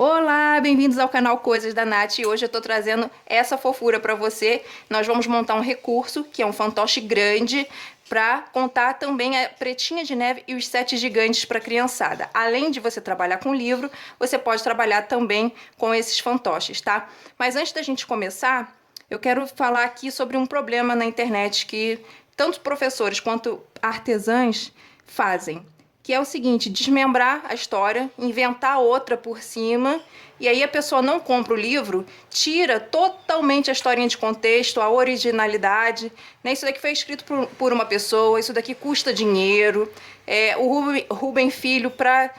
Olá, bem-vindos ao canal Coisas da Nath. E hoje eu tô trazendo essa fofura para você. Nós vamos montar um recurso, que é um fantoche grande, para contar também a Pretinha de Neve e os Sete Gigantes para a criançada. Além de você trabalhar com livro, você pode trabalhar também com esses fantoches, tá? Mas antes da gente começar, eu quero falar aqui sobre um problema na internet que tanto professores quanto artesãs fazem, que é o seguinte: desmembrar a história, inventar outra por cima, e aí a pessoa não compra o livro, tira totalmente a historinha de contexto, a originalidade, né? Isso daqui foi escrito por uma pessoa, isso daqui custa dinheiro. O Rubem Filho, para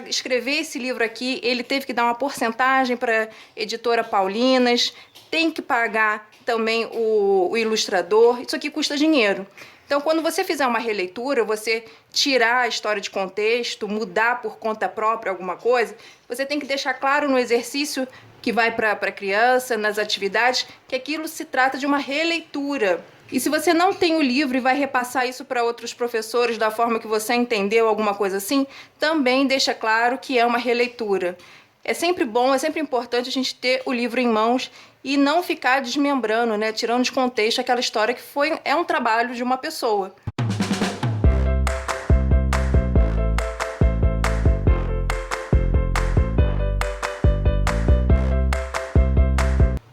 escrever esse livro aqui, ele teve que dar uma porcentagem para a editora Paulinas, tem que pagar também o ilustrador, isso aqui custa dinheiro. Então, quando você fizer uma releitura, você tirar a história de contexto, mudar por conta própria alguma coisa, você tem que deixar claro no exercício que vai para a criança, nas atividades, que aquilo se trata de uma releitura. E se você não tem o livro e vai repassar isso para outros professores da forma que você entendeu, alguma coisa assim, também deixa claro que é uma releitura. É sempre bom, é sempre importante a gente ter o livro em mãos e não ficar desmembrando, né, tirando de contexto aquela história que é um trabalho de uma pessoa.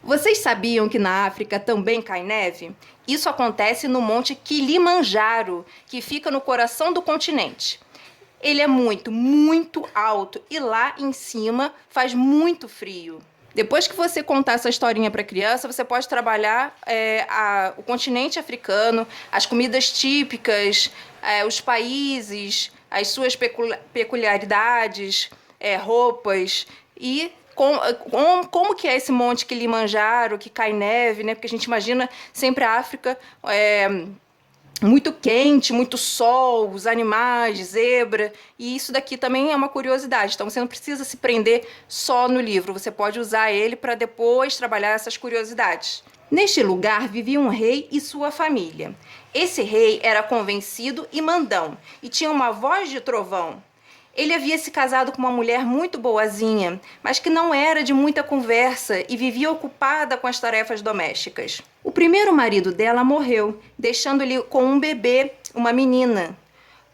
Vocês sabiam que na África também cai neve? Isso acontece no Monte Kilimanjaro, que fica no coração do continente. Ele é muito, muito alto e lá em cima faz muito frio. Depois que você contar essa historinha para a criança, você pode trabalhar o continente africano, as comidas típicas, os países, as suas peculiaridades, roupas e como que é esse Monte Kilimanjaro, que cai neve, né? Porque a gente imagina sempre a África muito quente, muito sol, os animais, zebra, e isso daqui também é uma curiosidade. Então você não precisa se prender só no livro, você pode usar ele para depois trabalhar essas curiosidades. Neste lugar vivia um rei e sua família. Esse rei era convencido e mandão, e tinha uma voz de trovão. Ele havia se casado com uma mulher muito boazinha, mas que não era de muita conversa e vivia ocupada com as tarefas domésticas. O primeiro marido dela morreu, deixando-lhe com um bebê, uma menina.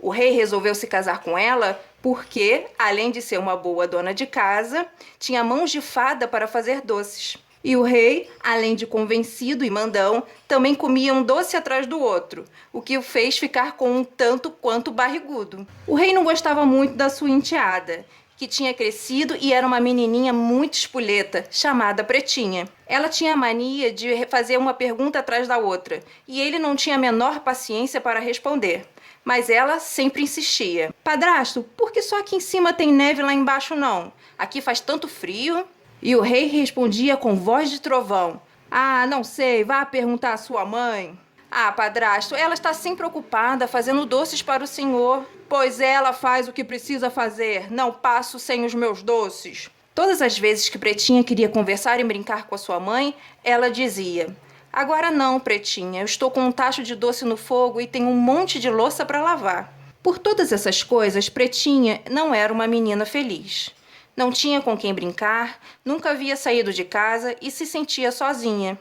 O rei resolveu se casar com ela porque, além de ser uma boa dona de casa, tinha mãos de fada para fazer doces. E o rei, além de convencido e mandão, também comia um doce atrás do outro, o que o fez ficar com um tanto quanto barrigudo. O rei não gostava muito da sua enteada, que tinha crescido e era uma menininha muito espoleta, chamada Pretinha. Ela tinha a mania de fazer uma pergunta atrás da outra, e ele não tinha a menor paciência para responder. Mas ela sempre insistia. Padrasto, por que só aqui em cima tem neve e lá embaixo não? Aqui faz tanto frio. E o rei respondia com voz de trovão: Ah, não sei, vá perguntar à sua mãe. Ah, padrasto, ela está sempre ocupada fazendo doces para o senhor. Pois ela faz o que precisa fazer, não passo sem os meus doces. Todas as vezes que Pretinha queria conversar e brincar com a sua mãe, ela dizia: Agora não, Pretinha, eu estou com um tacho de doce no fogo e tenho um monte de louça para lavar. Por todas essas coisas, Pretinha não era uma menina feliz. Não tinha com quem brincar, nunca havia saído de casa e se sentia sozinha.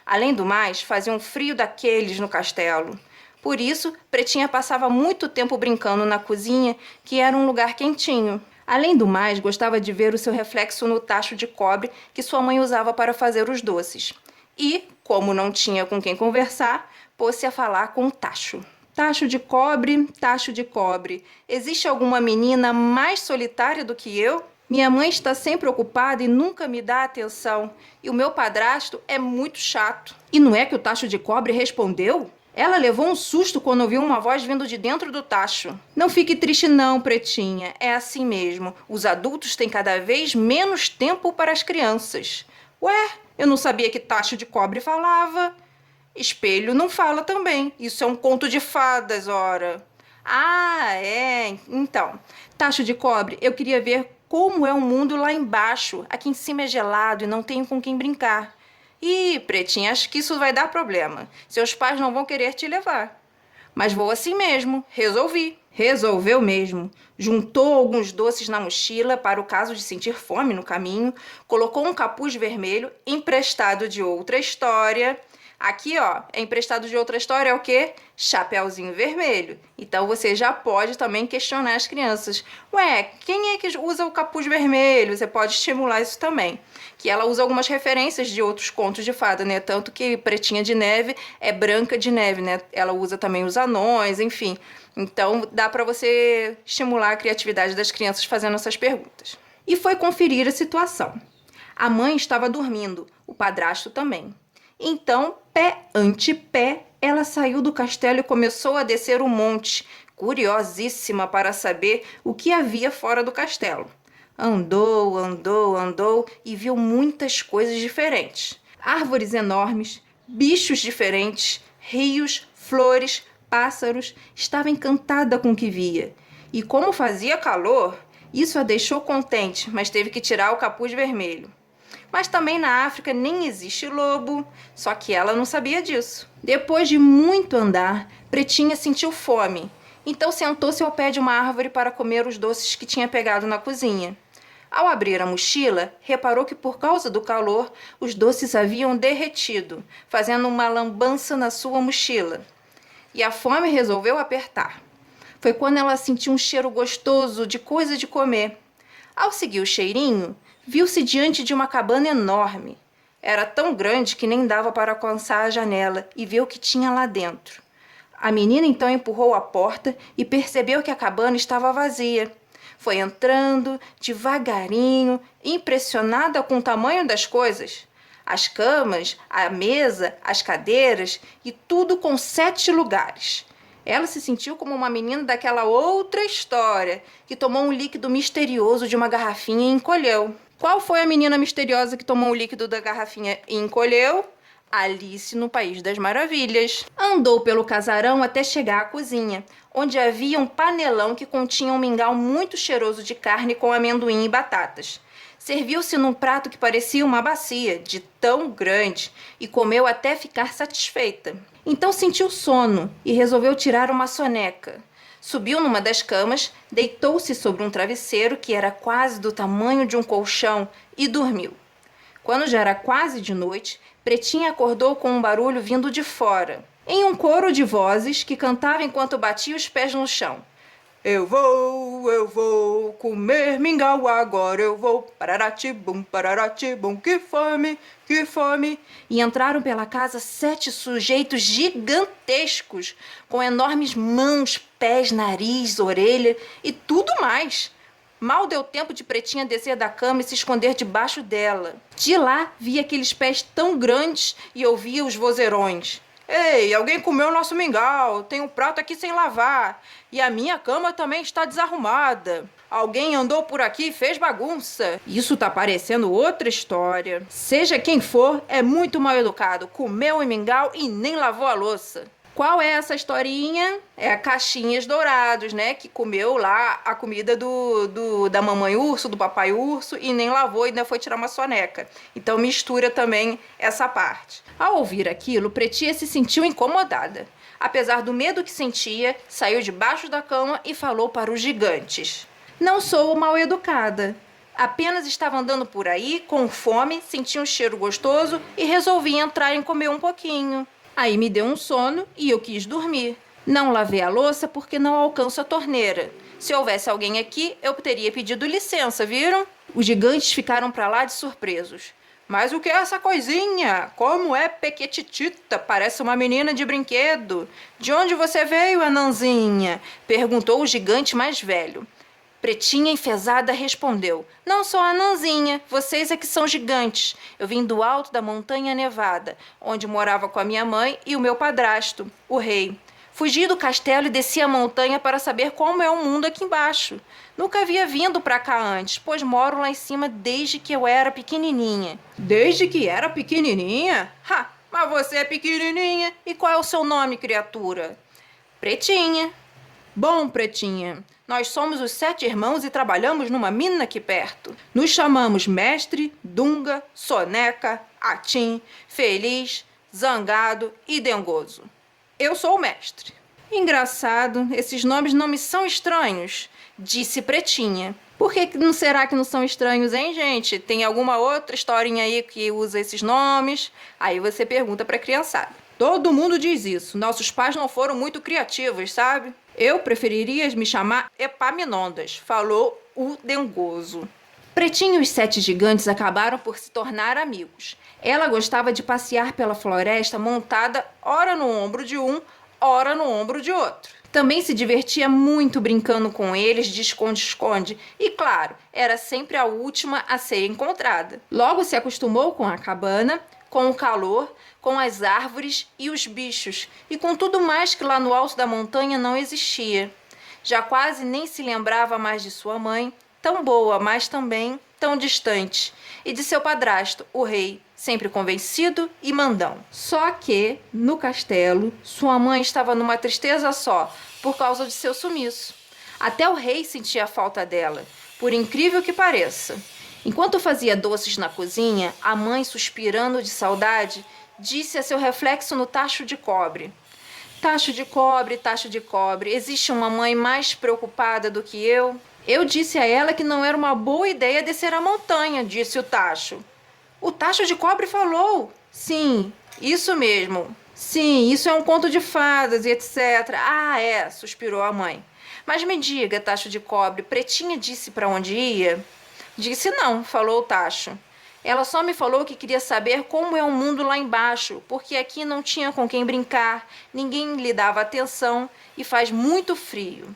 Além do mais, fazia um frio daqueles no castelo. Por isso, Pretinha passava muito tempo brincando na cozinha, que era um lugar quentinho. Além do mais, gostava de ver o seu reflexo no tacho de cobre que sua mãe usava para fazer os doces. E, como não tinha com quem conversar, pôs-se a falar com o tacho. Tacho de cobre, tacho de cobre. Existe alguma menina mais solitária do que eu? Minha mãe está sempre ocupada e nunca me dá atenção. E o meu padrasto é muito chato. E não é que o tacho de cobre respondeu? Ela levou um susto quando ouviu uma voz vindo de dentro do tacho. Não fique triste não, Pretinha. É assim mesmo. Os adultos têm cada vez menos tempo para as crianças. Ué, eu não sabia que tacho de cobre falava. Espelho não fala também. Isso é um conto de fadas, ora. Ah, é. Então, tacho de cobre, eu queria ver como é o mundo lá embaixo. Aqui em cima é gelado e não tenho com quem brincar. Ih, Pretinha, acho que isso vai dar problema. Seus pais não vão querer te levar. Mas vou assim mesmo, resolvi. Resolveu mesmo. Juntou alguns doces na mochila para o caso de sentir fome no caminho, colocou um capuz vermelho emprestado de outra história. Aqui, ó, é emprestado de outra história, é o quê? Chapeuzinho vermelho. Então, você já pode também questionar as crianças. Ué, quem é que usa o capuz vermelho? Você pode estimular isso também. Que ela usa algumas referências de outros contos de fada, né? Tanto que Pretinha de Neve é Branca de Neve, né? Ela usa também os anões, enfim. Então, dá para você estimular a criatividade das crianças fazendo essas perguntas. E foi conferir a situação. A mãe estava dormindo, o padrasto também. Então, pé ante pé, ela saiu do castelo e começou a descer o monte, curiosíssima para saber o que havia fora do castelo. Andou, andou, andou e viu muitas coisas diferentes. Árvores enormes, bichos diferentes, rios, flores, pássaros. Estava encantada com o que via. E como fazia calor, isso a deixou contente, mas teve que tirar o capuz vermelho. Mas também na África nem existe lobo, só que ela não sabia disso. Depois de muito andar, Pretinha sentiu fome, então sentou-se ao pé de uma árvore para comer os doces que tinha pegado na cozinha. Ao abrir a mochila, reparou que por causa do calor, os doces haviam derretido, fazendo uma lambança na sua mochila. E a fome resolveu apertar. Foi quando ela sentiu um cheiro gostoso de coisa de comer. Ao seguir o cheirinho, viu-se diante de uma cabana enorme. Era tão grande que nem dava para alcançar a janela e ver o que tinha lá dentro. A menina então empurrou a porta e percebeu que a cabana estava vazia. Foi entrando devagarinho, impressionada com o tamanho das coisas. As camas, a mesa, as cadeiras e tudo com 7 lugares. Ela se sentiu como uma menina daquela outra história, que tomou um líquido misterioso de uma garrafinha e encolheu. Qual foi a menina misteriosa que tomou o líquido da garrafinha e encolheu? Alice no País das Maravilhas. Andou pelo casarão até chegar à cozinha, onde havia um panelão que continha um mingau muito cheiroso de carne com amendoim e batatas. Serviu-se num prato que parecia uma bacia, de tão grande, e comeu até ficar satisfeita. Então sentiu sono e resolveu tirar uma soneca. Subiu numa das camas, deitou-se sobre um travesseiro que era quase do tamanho de um colchão e dormiu. Quando já era quase de noite, Pretinha acordou com um barulho vindo de fora, em um coro de vozes que cantava enquanto batia os pés no chão. Eu vou comer mingau agora, eu vou, pararatibum, que fome, que fome. E entraram pela casa 7 sujeitos gigantescos, com enormes mãos, pés, nariz, orelha e tudo mais. Mal deu tempo de Pretinha descer da cama e se esconder debaixo dela. De lá, via aqueles pés tão grandes e ouvia os vozeirões. Ei, alguém comeu o nosso mingau, tem um prato aqui sem lavar. E a minha cama também está desarrumada. Alguém andou por aqui e fez bagunça. Isso tá parecendo outra história. Seja quem for, é muito mal educado. Comeu o mingau e nem lavou a louça. Qual é essa historinha? É a Caixinhas Dourados, né? Que comeu lá a comida da mamãe urso, do papai urso, e nem lavou e ainda foi tirar uma soneca. Então mistura também essa parte. Ao ouvir aquilo, Pretinha se sentiu incomodada. Apesar do medo que sentia, saiu debaixo da cama e falou para os gigantes. Não sou mal educada. Apenas estava andando por aí, com fome, sentia um cheiro gostoso e resolvi entrar e comer um pouquinho. Aí me deu um sono e eu quis dormir. Não lavei a louça porque não alcanço a torneira. Se houvesse alguém aqui, eu teria pedido licença, viram? Os gigantes ficaram para lá de surpresos. Mas o que é essa coisinha? Como é pequetitita? Parece uma menina de brinquedo. De onde você veio, anãzinha? Perguntou o gigante mais velho. Pretinha enfesada respondeu. Não sou anãzinha, vocês é que são gigantes. Eu vim do alto da montanha nevada, onde morava com a minha mãe e o meu padrasto, o rei. Fugi do castelo e desci a montanha para saber como é o mundo aqui embaixo. Nunca havia vindo para cá antes, pois moro lá em cima desde que eu era pequenininha. Desde que era pequenininha? Ha! Mas você é pequenininha. E qual é o seu nome, criatura? Pretinha. Bom, Pretinha, nós somos os 7 irmãos e trabalhamos numa mina aqui perto. Nos chamamos Mestre, Dunga, Soneca, Atim, Feliz, Zangado e Dengoso. Eu sou o mestre. Engraçado, esses nomes não me são estranhos, disse Pretinha. Por que não será que não são estranhos, hein, gente? Tem alguma outra historinha aí que usa esses nomes? Aí você pergunta para a criançada. Todo mundo diz isso. Nossos pais não foram muito criativos, sabe? Eu preferiria me chamar Epaminondas, falou o dengoso. Pretinho e os 7 gigantes acabaram por se tornar amigos. Ela gostava de passear pela floresta montada ora no ombro de um, ora no ombro de outro. Também se divertia muito brincando com eles de esconde-esconde e, claro, era sempre a última a ser encontrada. Logo se acostumou com a cabana, com o calor, com as árvores e os bichos e com tudo mais que lá no alto da montanha não existia. Já quase nem se lembrava mais de sua mãe, tão boa, mas também tão distante, e de seu padrasto, o rei, sempre convencido e mandão. Só que, no castelo, sua mãe estava numa tristeza só, por causa de seu sumiço. Até o rei sentia falta dela, por incrível que pareça. Enquanto fazia doces na cozinha, a mãe, suspirando de saudade, disse a seu reflexo no tacho de cobre: Tacho de cobre, tacho de cobre, existe uma mãe mais preocupada do que eu? Eu disse a ela que não era uma boa ideia descer a montanha, disse o tacho. O tacho de cobre falou: Sim, isso mesmo. Sim, isso é um conto de fadas e etc. Ah, é, suspirou a mãe. Mas me diga, tacho de cobre, Pretinha disse para onde ia? Disse não, falou o tacho. Ela só me falou que queria saber como é o mundo lá embaixo, porque aqui não tinha com quem brincar, ninguém lhe dava atenção e faz muito frio.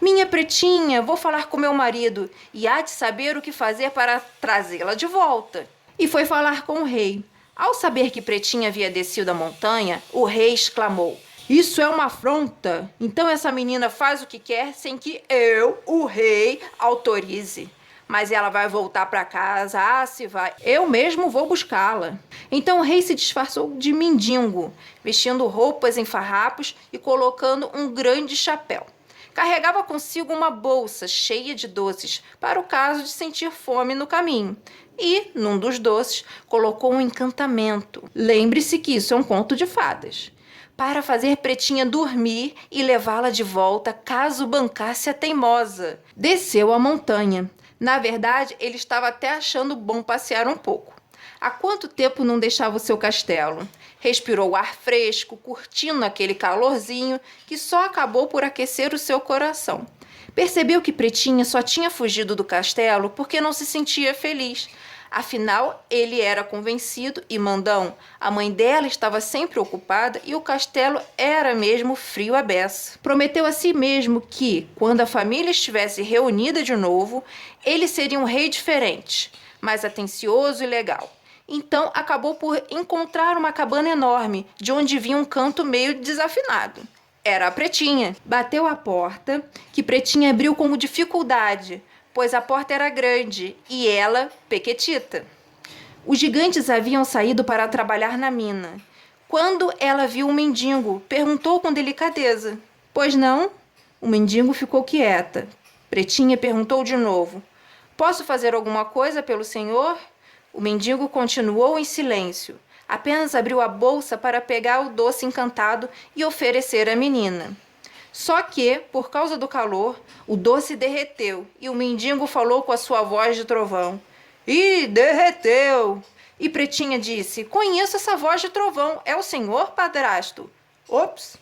Minha Pretinha, vou falar com meu marido e há de saber o que fazer para trazê-la de volta. E foi falar com o rei. Ao saber que Pretinha havia descido a montanha, o rei exclamou: Isso é uma afronta! Então essa menina faz o que quer sem que eu, o rei, autorize. Mas ela vai voltar para casa, se vai. Eu mesmo vou buscá-la. Então o rei se disfarçou de mendigo, vestindo roupas em farrapos e colocando um grande chapéu. Carregava consigo uma bolsa cheia de doces, para o caso de sentir fome no caminho. E, num dos doces, colocou um encantamento. Lembre-se que isso é um conto de fadas. Para fazer Pretinha dormir e levá-la de volta caso bancasse a teimosa. Desceu a montanha. Na verdade, ele estava até achando bom passear um pouco. Há quanto tempo não deixava o seu castelo? Respirou o ar fresco, curtindo aquele calorzinho que só acabou por aquecer o seu coração. Percebeu que Pretinha só tinha fugido do castelo porque não se sentia feliz. Afinal, ele era convencido e mandão. A mãe dela estava sempre ocupada e o castelo era mesmo frio à beça. Prometeu a si mesmo que, quando a família estivesse reunida de novo, ele seria um rei diferente, mais atencioso e legal. Então, acabou por encontrar uma cabana enorme, de onde vinha um canto meio desafinado. Era a Pretinha. Bateu à porta, que Pretinha abriu com dificuldade, pois a porta era grande e ela, pequetita. Os gigantes haviam saído para trabalhar na mina. Quando ela viu um mendigo, perguntou com delicadeza: Pois não? O mendigo ficou quieta. Pretinha perguntou de novo: Posso fazer alguma coisa pelo senhor? O mendigo continuou em silêncio. Apenas abriu a bolsa para pegar o doce encantado e oferecer à menina. Só que, por causa do calor, o doce derreteu e o mendigo falou com a sua voz de trovão: Ih, derreteu! E Pretinha disse: Conheço essa voz de trovão, é o senhor, padrasto? Ops!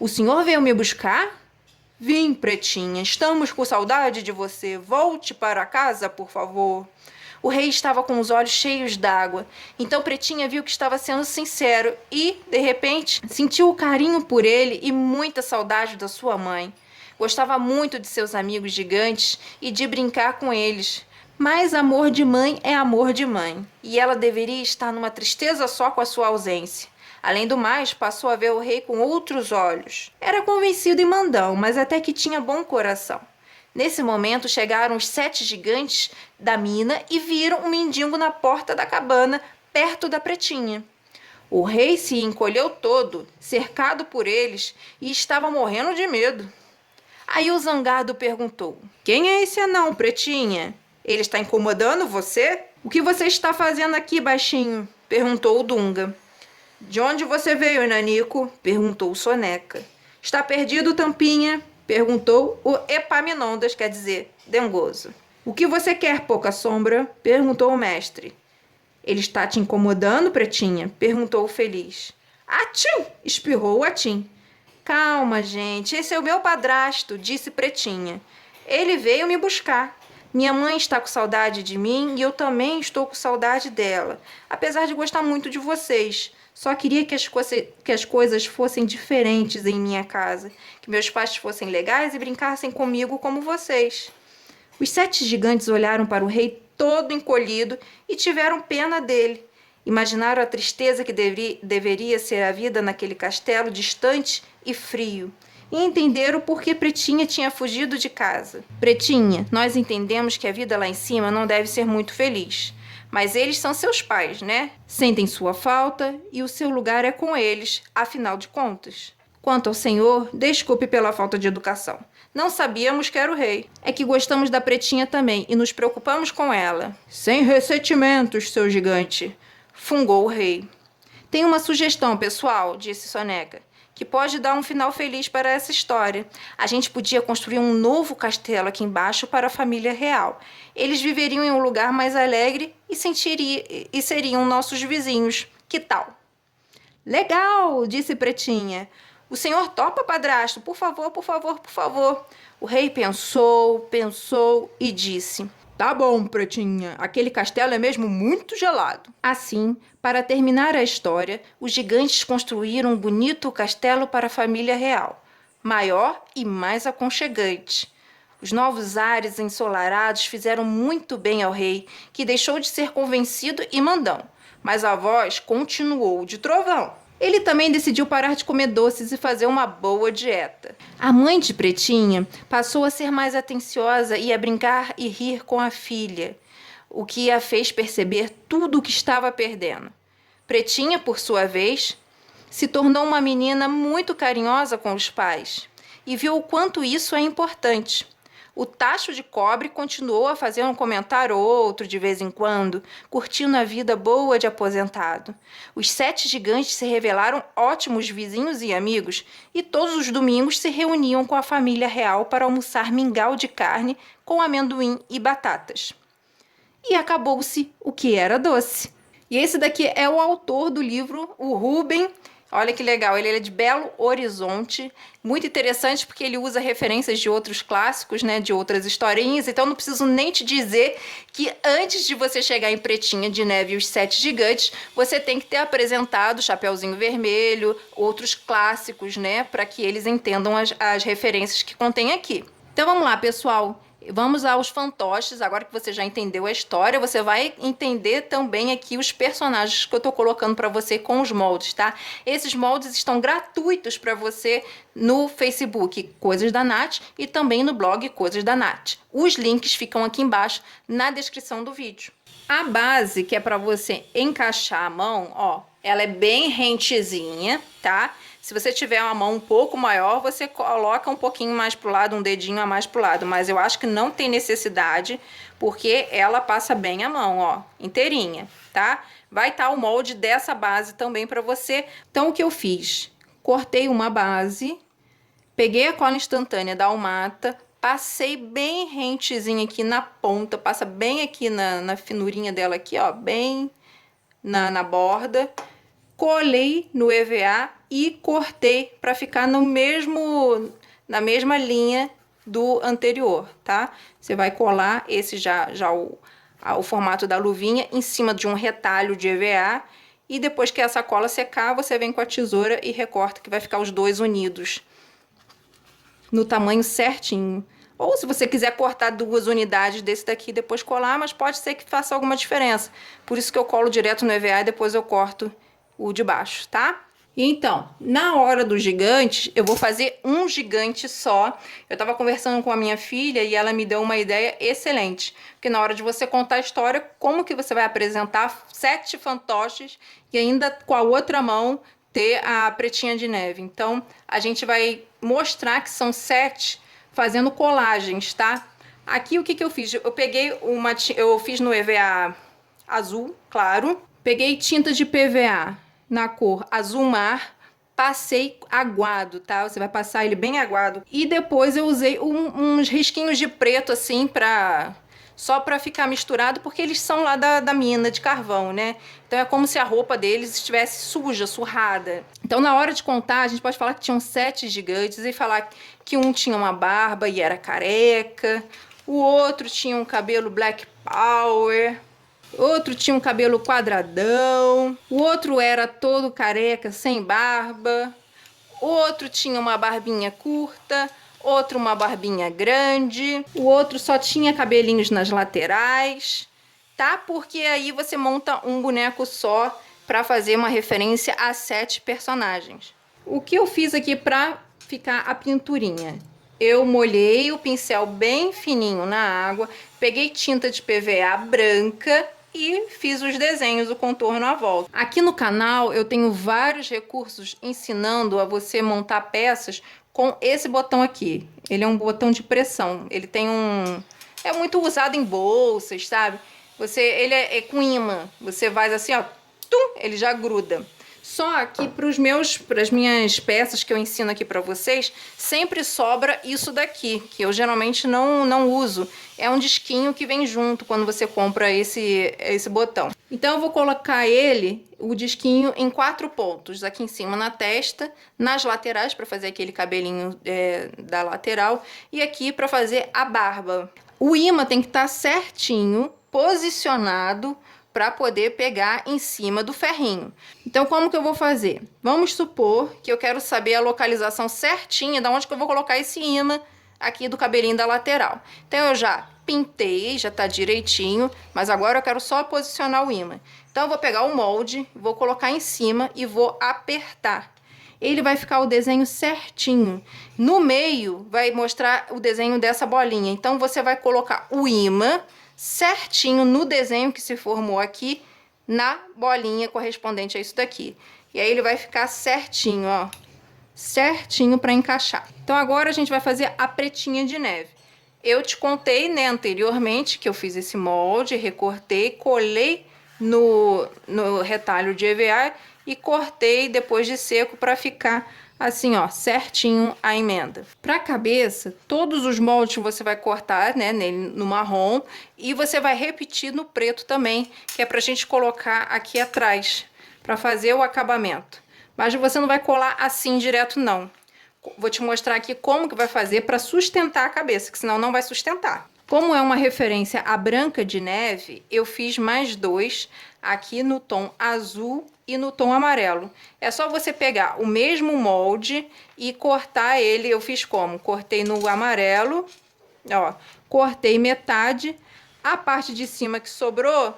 O senhor veio me buscar? Vim, Pretinha, estamos com saudade de você. Volte para casa, por favor. O rei estava com os olhos cheios d'água. Então Pretinha viu que estava sendo sincero e, de repente, sentiu o carinho por ele e muita saudade da sua mãe. Gostava muito de seus amigos gigantes e de brincar com eles. Mas amor de mãe é amor de mãe. E ela deveria estar numa tristeza só com a sua ausência. Além do mais, passou a ver o rei com outros olhos. Era convencido e mandão, mas até que tinha bom coração. Nesse momento, chegaram os 7 gigantes da mina e viram um mendigo na porta da cabana, perto da Pretinha. O rei se encolheu todo, cercado por eles, e estava morrendo de medo. Aí o zangado perguntou: Quem é esse anão, Pretinha? Ele está incomodando você? O que você está fazendo aqui, baixinho? Perguntou o Dunga. De onde você veio, Nanico? Perguntou o Soneca. Está perdido, Tampinha? Perguntou o Epaminondas, quer dizer, dengoso. O que você quer, Pouca Sombra? Perguntou o mestre. Ele está te incomodando, Pretinha? Perguntou o Feliz. Atim! Espirrou o Atim. Calma, gente, esse é o meu padrasto, disse Pretinha. Ele veio me buscar. Minha mãe está com saudade de mim e eu também estou com saudade dela, apesar de gostar muito de vocês. Só queria que as coisas fossem diferentes em minha casa, que meus pais fossem legais e brincassem comigo como vocês. Os 7 gigantes olharam para o rei todo encolhido e tiveram pena dele. Imaginaram a tristeza que deveria ser a vida naquele castelo distante e frio. E entenderam por que Pretinha tinha fugido de casa. Pretinha, nós entendemos que a vida lá em cima não deve ser muito feliz. Mas eles são seus pais, né? Sentem sua falta e o seu lugar é com eles, afinal de contas. Quanto ao senhor, desculpe pela falta de educação. Não sabíamos que era o rei. É que gostamos da Pretinha também e nos preocupamos com ela. Sem ressentimentos, seu gigante, fungou o rei. Tem uma sugestão, pessoal, disse Soneca, que pode dar um final feliz para essa história. A gente podia construir um novo castelo aqui embaixo para a família real. Eles viveriam em um lugar mais alegre e seriam nossos vizinhos. Que tal? Legal, disse Pretinha. O senhor topa, padrasto? Por favor, por favor, por favor. O rei pensou e disse: Tá bom, Pretinha, aquele castelo é mesmo muito gelado. Assim, para terminar a história, os gigantes construíram um bonito castelo para a família real, maior e mais aconchegante. Os novos ares ensolarados fizeram muito bem ao rei, que deixou de ser convencido e mandão, mas a voz continuou de trovão. Ele também decidiu parar de comer doces e fazer uma boa dieta. A mãe de Pretinha passou a ser mais atenciosa e a brincar e rir com a filha, o que a fez perceber tudo o que estava perdendo. Pretinha, por sua vez, se tornou uma menina muito carinhosa com os pais e viu o quanto isso é importante. O Tacho de Cobre continuou a fazer um comentário ou outro de vez em quando, curtindo a vida boa de aposentado. Os 7 gigantes se revelaram ótimos vizinhos e amigos, e todos os domingos se reuniam com a família real para almoçar mingau de carne com amendoim e batatas. E acabou-se o que era doce. E esse daqui é o autor do livro, o Rubem. Olha que legal, ele é de Belo Horizonte, muito interessante porque ele usa referências de outros clássicos, né, de outras historinhas, então não preciso nem te dizer que antes de você chegar em Pretinha de Neve e os 7 Gigantes, você tem que ter apresentado Chapeuzinho Vermelho, outros clássicos, né, para que eles entendam as referências que contém aqui. Então vamos lá, pessoal. Vamos aos fantoches. Agora que você já entendeu a história, você vai entender também aqui os personagens que eu tô colocando para você com os moldes, tá? Esses moldes estão gratuitos para você no Facebook Coisas da Nath e também no blog Coisas da Nath. Os links ficam aqui embaixo na descrição do vídeo. A base, que é para você encaixar a mão, ó, ela é bem rentezinha, tá? Se você tiver uma mão um pouco maior, você coloca um pouquinho mais pro lado, um dedinho a mais pro lado. Mas eu acho que não tem necessidade, porque ela passa bem a mão, ó, inteirinha, tá? Vai estar o molde dessa base também para você. Então, o que eu fiz? Cortei uma base, peguei a cola instantânea da Almata, passei bem rentezinha aqui na ponta, passa bem aqui na finurinha dela aqui, ó, bem na borda. Colei no EVA e cortei para ficar na mesma linha do anterior, tá? Você vai colar esse o formato da luvinha em cima de um retalho de EVA e depois que essa cola secar, você vem com a tesoura e recorta, que vai ficar os dois unidos no tamanho certinho. Ou se você quiser cortar 2 unidades desse daqui e depois colar, mas pode ser que faça alguma diferença. Por isso que eu colo direto no EVA e depois eu corto o de baixo, tá? Então, na hora dos gigantes, eu vou fazer um gigante só. Eu tava conversando com a minha filha e ela me deu uma ideia excelente. Porque na hora de você contar a história, como que você vai apresentar 7 fantoches e ainda com a outra mão ter a Pretinha de Neve. Então, a gente vai mostrar que são 7 fazendo colagens, tá? Aqui o que eu fiz? Eu fiz no EVA azul, claro. Peguei tinta de PVA na cor azul mar, passei aguado, tá? Você vai passar ele bem aguado. E depois eu usei uns risquinhos de preto, assim, só pra ficar misturado, porque eles são lá da mina de carvão, né? Então é como se a roupa deles estivesse suja, surrada. Então na hora de contar, a gente pode falar que tinham 7 gigantes e falar que um tinha uma barba e era careca, o outro tinha um cabelo Black Power, outro tinha um cabelo quadradão, o outro era todo careca, sem barba, outro tinha uma barbinha curta, outro uma barbinha grande, o outro só tinha cabelinhos nas laterais, tá? Porque aí você monta um boneco só para fazer uma referência a 7 personagens. O que eu fiz aqui para ficar a pinturinha? Eu molhei o pincel bem fininho na água, peguei tinta de PVA branca e fiz os desenhos, o contorno à volta. Aqui no canal eu tenho vários recursos ensinando a você montar peças com esse botão aqui. Ele é um botão de pressão, ele tem é muito usado em bolsas, sabe? Ele é com imã, você faz assim, ó, tum, ele já gruda. Só que para as minhas peças que eu ensino aqui para vocês, sempre sobra isso daqui, que eu geralmente não uso. É um disquinho que vem junto quando você compra esse botão. Então eu vou colocar o disquinho, em 4 pontos. Aqui em cima na testa, nas laterais para fazer aquele cabelinho da lateral e aqui para fazer a barba. O imã tem que estar certinho, posicionado, para poder pegar em cima do ferrinho. Então, como que eu vou fazer? Vamos supor que eu quero saber a localização certinha de onde que eu vou colocar esse imã aqui do cabelinho da lateral. Então, eu já pintei, já tá direitinho, mas agora eu quero só posicionar o imã. Então, eu vou pegar o molde, vou colocar em cima e vou apertar. Ele vai ficar o desenho certinho. No meio, vai mostrar o desenho dessa bolinha. Então, você vai colocar o imã certinho no desenho que se formou aqui, na bolinha correspondente a isso daqui. E aí ele vai ficar certinho, ó, certinho para encaixar. Então agora a gente vai fazer a pretinha de neve. Eu te contei, né, anteriormente que eu fiz esse molde, recortei, colei no retalho de EVA e cortei depois de seco para ficar assim, ó, certinho a emenda. Para a cabeça, todos os moldes você vai cortar, né, no marrom, e você vai repetir no preto também, que é pra gente colocar aqui atrás, para fazer o acabamento. Mas você não vai colar assim direto, não. Vou te mostrar aqui como que vai fazer para sustentar a cabeça, que senão não vai sustentar. Como é uma referência à Branca de Neve, eu fiz mais 2 aqui no tom azul e no tom amarelo. É só você pegar o mesmo molde e cortar ele. Eu fiz como? Cortei no amarelo, ó, cortei metade. A parte de cima que sobrou,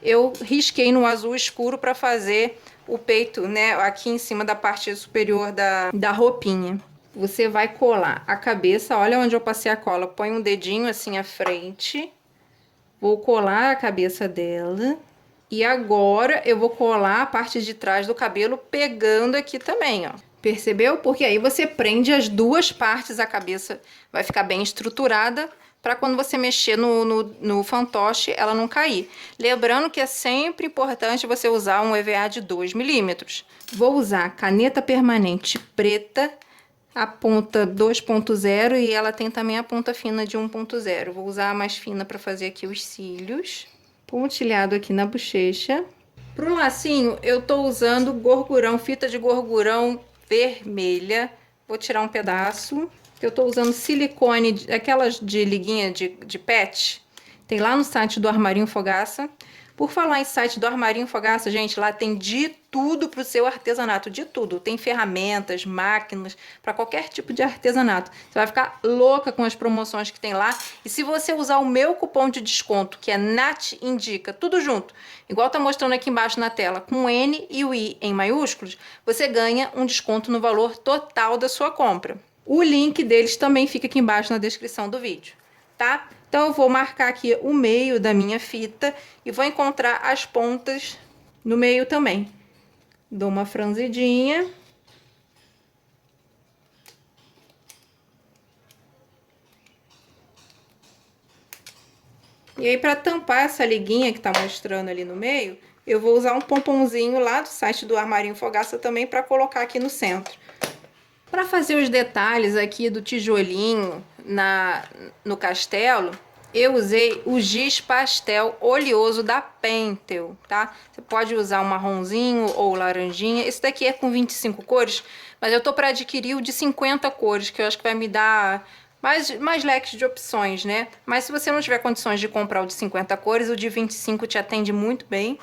eu risquei no azul escuro para fazer o peito, né, aqui em cima da parte superior da roupinha. Você vai colar a cabeça, olha onde eu passei a cola. Põe um dedinho assim à frente. Vou colar a cabeça dela. E agora eu vou colar a parte de trás do cabelo pegando aqui também, ó. Percebeu? Porque aí você prende as duas partes, a cabeça vai ficar bem estruturada para quando você mexer no fantoche ela não cair. Lembrando que é sempre importante você usar um EVA de 2 milímetros. Vou usar caneta permanente preta, a ponta 2.0 e ela tem também a ponta fina de 1.0. Vou usar a mais fina para fazer aqui os cílios. Pontilhado aqui na bochecha. Pro lacinho, eu tô usando gorgurão, fita de gorgurão vermelha. Vou tirar um pedaço. Eu tô usando silicone, aquelas de liguinha de pet. Tem lá no site do Armarinho Fogaça. Por falar em site do Armarinho Fogaça, gente, lá tem de tudo para o seu artesanato, de tudo. Tem ferramentas, máquinas, para qualquer tipo de artesanato. Você vai ficar louca com as promoções que tem lá. E se você usar o meu cupom de desconto, que é NATINDICA, tudo junto, igual tá mostrando aqui embaixo na tela, com o N e o I em maiúsculos, você ganha um desconto no valor total da sua compra. O link deles também fica aqui embaixo na descrição do vídeo, tá? Então eu vou marcar aqui o meio da minha fita e vou encontrar as pontas no meio também. Dou uma franzidinha. E aí, para tampar essa liguinha que tá mostrando ali no meio, eu vou usar um pomponzinho lá do site do Armarinho Fogaça também para colocar aqui no centro. Para fazer os detalhes aqui do tijolinho no castelo, eu usei o giz pastel oleoso da Pentel, tá? Você pode usar um marronzinho ou laranjinha. Esse daqui é com 25 cores, mas eu tô para adquirir o de 50 cores, que eu acho que vai me dar mais leques de opções, né? Mas se você não tiver condições de comprar o de 50 cores, o de 25 te atende muito bem,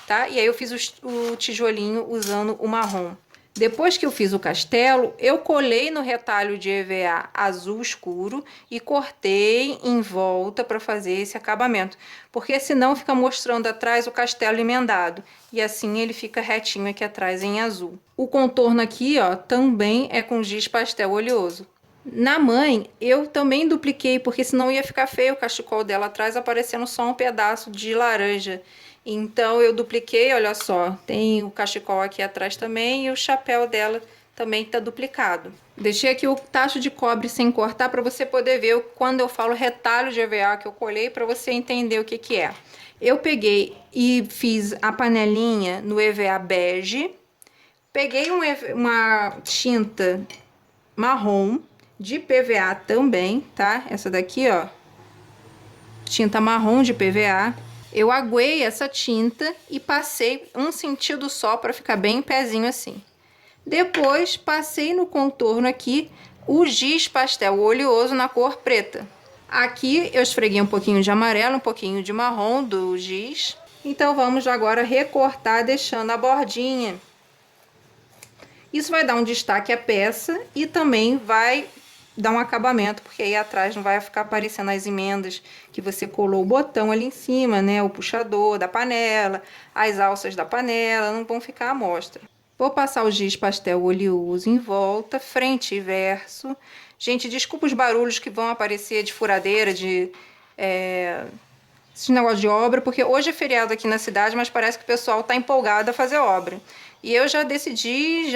tá? E aí eu fiz o tijolinho usando o marrom. Depois que eu fiz o castelo, eu colei no retalho de EVA azul escuro e cortei em volta para fazer esse acabamento, porque senão fica mostrando atrás o castelo emendado e assim ele fica retinho aqui atrás em azul. O contorno aqui, ó, também é com giz pastel oleoso. Na mãe, eu também dupliquei, porque senão ia ficar feio o cachecol dela atrás, aparecendo só um pedaço de laranja. Então, eu dupliquei, olha só, tem o cachecol aqui atrás também e o chapéu dela também tá duplicado. Deixei aqui o tacho de cobre sem cortar para você poder ver quando eu falo retalho de EVA que eu colei, para você entender o que que é. Eu peguei e fiz a panelinha no EVA bege, peguei uma tinta marrom, de PVA também, tá? Essa daqui, ó, tinta marrom de PVA. Eu aguei essa tinta e passei um sentido só para ficar bem em pezinho assim. Depois, passei no contorno aqui o giz pastel oleoso na cor preta. Aqui eu esfreguei um pouquinho de amarelo, um pouquinho de marrom do giz. Então, vamos agora recortar, deixando a bordinha. Isso vai dar um destaque à peça e também vai dar um acabamento, porque aí atrás não vai ficar aparecendo as emendas que você colou o botão ali em cima, né? O puxador da panela, as alças da panela, não vão ficar à mostra. Vou passar o giz pastel oleoso em volta, frente e verso. Gente, desculpa os barulhos que vão aparecer de furadeira, esse negócio de obra, porque hoje é feriado aqui na cidade, mas parece que o pessoal tá empolgado a fazer obra. E eu já decidi,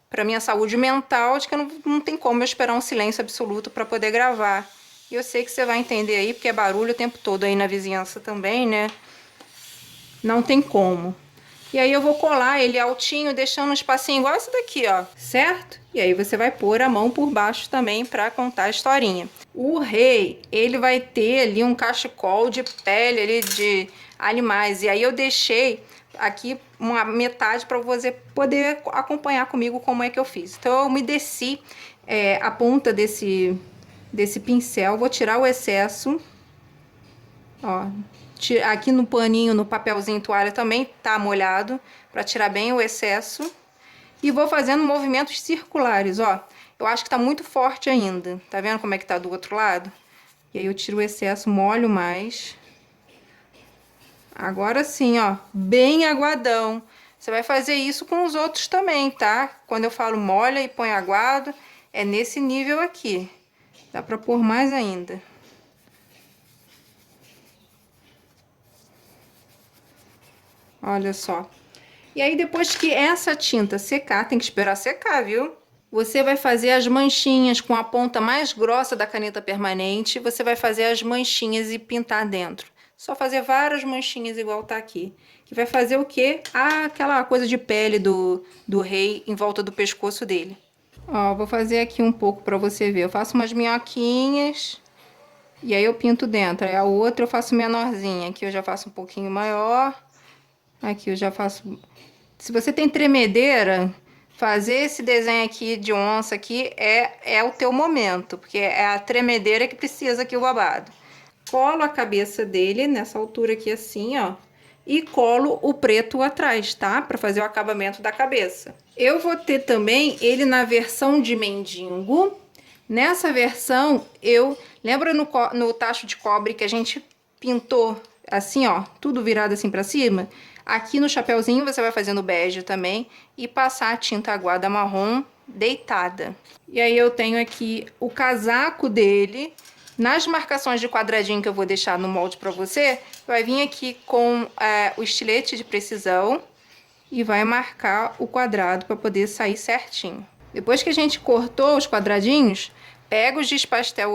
para minha saúde mental, de que não tem como eu esperar um silêncio absoluto para poder gravar. E eu sei que você vai entender aí, porque é barulho o tempo todo aí na vizinhança também, né? Não tem como. E aí eu vou colar ele altinho, deixando um espacinho igual esse daqui, ó, certo? E aí você vai pôr a mão por baixo também para contar a historinha. O rei, ele vai ter ali um cachecol de pele ali de animais. E aí eu deixei aqui uma metade para você poder acompanhar comigo como é que eu fiz. Então eu umedeci a ponta desse pincel, vou tirar o excesso, ó. Aqui no paninho, no papelzinho toalha também tá molhado, para tirar bem o excesso. E vou fazendo movimentos circulares, ó. Eu acho que tá muito forte ainda. Tá vendo como é que tá do outro lado? E aí eu tiro o excesso, molho mais. Agora sim, ó, bem aguadão. Você vai fazer isso com os outros também, tá? Quando eu falo molha e põe aguado, é nesse nível aqui. Dá pra pôr mais ainda. Olha só. E aí, depois que essa tinta secar, tem que esperar secar, viu? Você vai fazer as manchinhas com a ponta mais grossa da caneta permanente. Você vai fazer as manchinhas e pintar dentro. Só fazer várias manchinhas igual tá aqui. Que vai fazer o quê? Aquela coisa de pele do rei em volta do pescoço dele. Ó, vou fazer aqui um pouco pra você ver. Eu faço umas minhoquinhas. E aí eu pinto dentro. Aí a outra eu faço menorzinha. Aqui eu já faço um pouquinho maior. Aqui eu já faço... Se você tem tremedeira, fazer esse desenho aqui de onça aqui é o teu momento, porque é a tremedeira que precisa aqui o babado. Colo a cabeça dele nessa altura aqui assim, ó, e colo o preto atrás, tá? Para fazer o acabamento da cabeça. Eu vou ter também ele na versão de mendigo. Nessa versão, lembra no tacho de cobre que a gente pintou assim, ó, tudo virado assim para cima? Aqui no chapéuzinho você vai fazendo bege também e passar a tinta aguada marrom deitada. E aí eu tenho aqui o casaco dele. Nas marcações de quadradinho que eu vou deixar no molde para você, vai vir aqui com o estilete de precisão e vai marcar o quadrado para poder sair certinho. Depois que a gente cortou os quadradinhos, Pego o giz pastel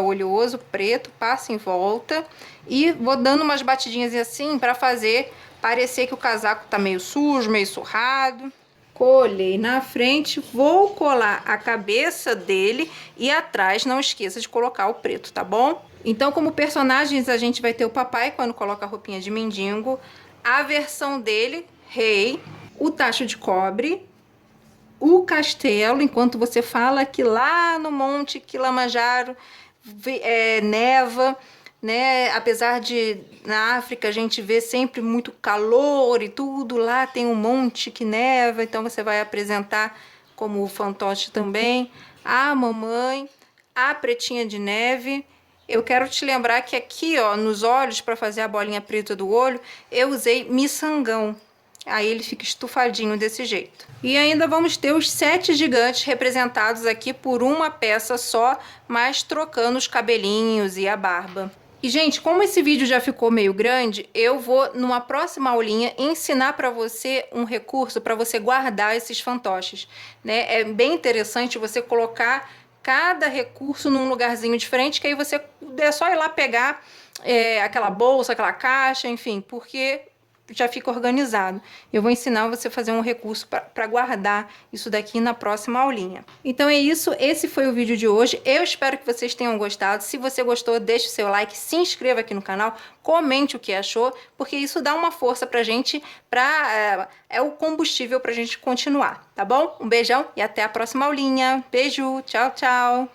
oleoso preto, passo em volta e vou dando umas batidinhas assim para fazer parecer que o casaco tá meio sujo, meio surrado. Colei na frente, vou colar a cabeça dele e atrás não esqueça de colocar o preto, tá bom? Então, como personagens, a gente vai ter o papai quando coloca a roupinha de mendigo, a versão dele, rei, o tacho de cobre, o castelo, enquanto você fala que lá no Monte Kilimanjaro neva, né? Apesar de na África a gente vê sempre muito calor e tudo, lá tem um monte que neva, então você vai apresentar como o fantoche também, a mamãe, a pretinha de neve. Eu quero te lembrar que aqui, ó, nos olhos, para fazer a bolinha preta do olho, eu usei miçangão. Aí ele fica estufadinho desse jeito. E ainda vamos ter os 7 gigantes representados aqui por uma peça só, mas trocando os cabelinhos e a barba. E, gente, como esse vídeo já ficou meio grande, eu vou, numa próxima aulinha, ensinar para você um recurso para você guardar esses fantoches, né? É bem interessante você colocar cada recurso num lugarzinho diferente, que aí você é só ir lá pegar aquela bolsa, aquela caixa, enfim, porque já fica organizado. Eu vou ensinar você a fazer um recurso para guardar isso daqui na próxima aulinha. Então é isso, esse foi o vídeo de hoje. Eu espero que vocês tenham gostado. Se você gostou, deixe o seu like, se inscreva aqui no canal, comente o que achou, porque isso dá uma força pra gente, é o combustível pra gente continuar, tá bom? Um beijão e até a próxima aulinha. Beijo, tchau, tchau!